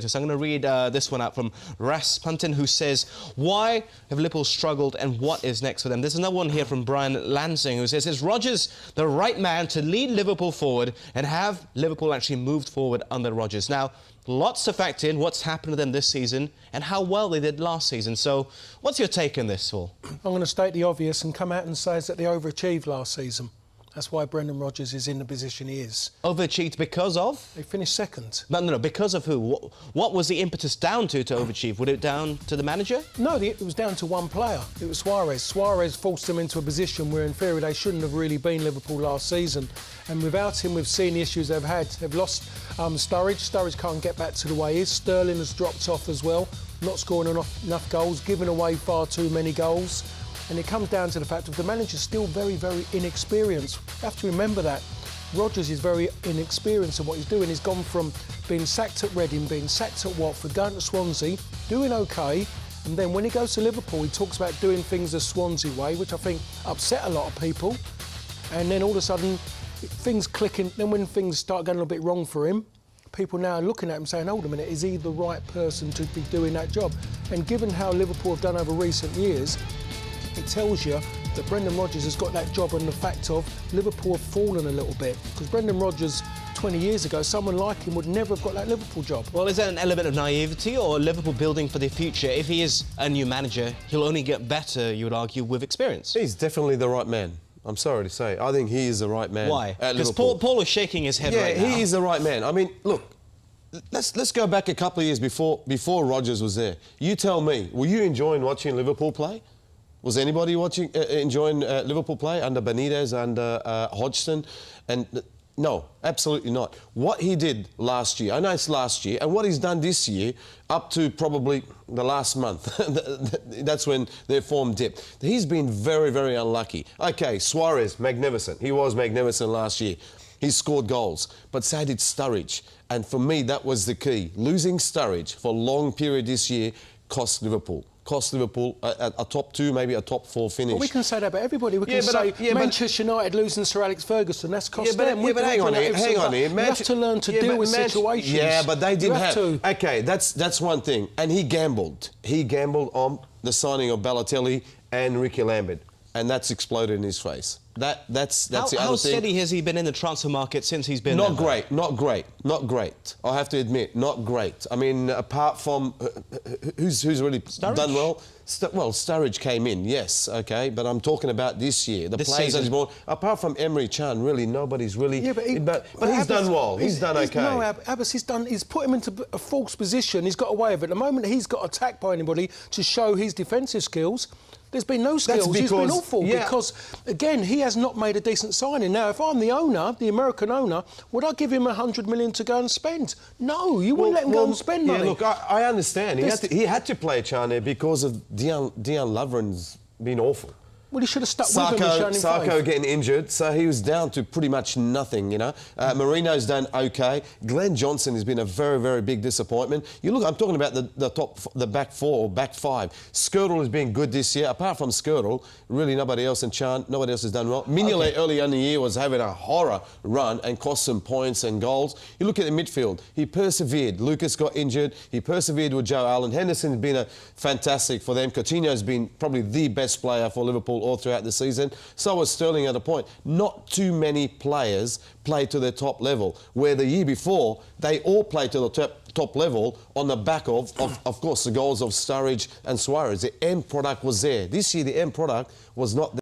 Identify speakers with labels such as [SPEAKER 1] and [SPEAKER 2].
[SPEAKER 1] So I'm going to read this one out from Rasputin, who says, why have Liverpool struggled and what is next for them? There's another one here from Brian Lansing, who says, is Rodgers the right man to lead Liverpool forward and have Liverpool actually moved forward under Rodgers? Now, lots to factor in what's happened to them this season and how well they did last season. So what's your take on this, Paul?
[SPEAKER 2] I'm going to state the obvious and come out and say that they overachieved last season. That's why Brendan Rodgers is in the position he is.
[SPEAKER 1] Overachieved because of?
[SPEAKER 2] They finished second.
[SPEAKER 1] No, because of who? What was the impetus down to overachieve? Was it down to the manager?
[SPEAKER 2] No, it was down to one player. It was Suarez. Suarez forced them into a position where, in theory, they shouldn't have really been Liverpool last season. And without him, we've seen the issues they've had. They've lost Sturridge. Sturridge can't get back to the way he is. Sterling has dropped off as well, not scoring enough goals, giving away far too many goals. And it comes down to the fact that the manager's still very, very inexperienced. You have to remember that. Rodgers is very inexperienced in what he's doing. He's gone from being sacked at Reading, being sacked at Watford, going to Swansea, doing OK, and then when he goes to Liverpool, he talks about doing things the Swansea way, which I think upset a lot of people. And then all of a sudden, things clicking. Then when things start going a little bit wrong for him, people now are looking at him saying, hold a minute, is he the right person to be doing that job? And given how Liverpool have done over recent years, it tells you that Brendan Rodgers has got that job on the fact of Liverpool have fallen a little bit. Because Brendan Rodgers, 20 years ago, someone like him would never have got that Liverpool job.
[SPEAKER 1] Well, is that an element of naivety or Liverpool building for the future? If he is a new manager, he'll only get better, you would argue, with experience.
[SPEAKER 3] He's definitely the right man. I'm sorry to say. I think he is the right man.
[SPEAKER 1] Why? Because Paul is shaking his head right now.
[SPEAKER 3] Yeah, he is the right man. I mean, look, let's go back a couple of years before Rodgers was there. You tell me, were you enjoying watching Liverpool play? Was anybody enjoying Liverpool play under Benitez, under Hodgson? And no, absolutely not. What he did last year, I know it's last year, and what he's done this year, up to probably the last month, that's when their form dipped. He's been very, very unlucky. OK, Suarez, magnificent. He was magnificent last year. He scored goals, but so did Sturridge. And for me, that was the key. Losing Sturridge for a long period this year cost Liverpool. Cost Liverpool a top 2, maybe a top 4 finish.
[SPEAKER 2] Well, we can say that about everybody. We can say Manchester United losing Sir Alex Ferguson, that's cost them.
[SPEAKER 3] Yeah, but hang on here.
[SPEAKER 2] You have to learn to deal with situations.
[SPEAKER 3] Yeah, but they didn't have to. OK, that's one thing. And he gambled. He gambled on the signing of Balotelli and Ricky Lambert. And that's exploded in his face. That's the other thing.
[SPEAKER 1] How steady has he been in the transfer market since he's been
[SPEAKER 3] Not great. I have to admit, not great. I mean, apart from who's really done well? Sturridge came in, yes, OK, but I'm talking about this year. The players that he's brought, apart from Emre Can, really nobody's really. Yeah, but he's done well. He's done OK.
[SPEAKER 2] No, Abbas, he's put him into a false position. He's got away with it. The moment he's got attacked by anybody to show his defensive skills, there's been no skills. He's been awful because, again, he has not made a decent signing. Now, if I'm the owner, the American owner, would I give him $100 million to go and spend? No, you wouldn't let him go and spend money.
[SPEAKER 3] Yeah, look, I understand. He had to play Can there because of Dejan Lovren's been awful.
[SPEAKER 2] Well, he should have stuck with him and shown him
[SPEAKER 3] Sarko getting injured, so he was down to pretty much nothing, you know. Marino's done OK. Glenn Johnson has been a very, very big disappointment. You look, I'm talking about the back 4 or back 5. Skirtle has been good this year. Apart from Skirtle, really nobody else, and Can, nobody else has done well. Mignolet early in the year was having a horror run and cost some points and goals. You look at the midfield, he persevered. Lucas got injured. He persevered with Joe Allen. Henderson's been fantastic for them. Coutinho's been probably the best player for Liverpool all throughout the season. So was Sterling at a point. Not too many players play to their top level, where the year before they all played to the top level on the back of course, the goals of Sturridge and Suarez. The end product was there. This year, the end product was not there.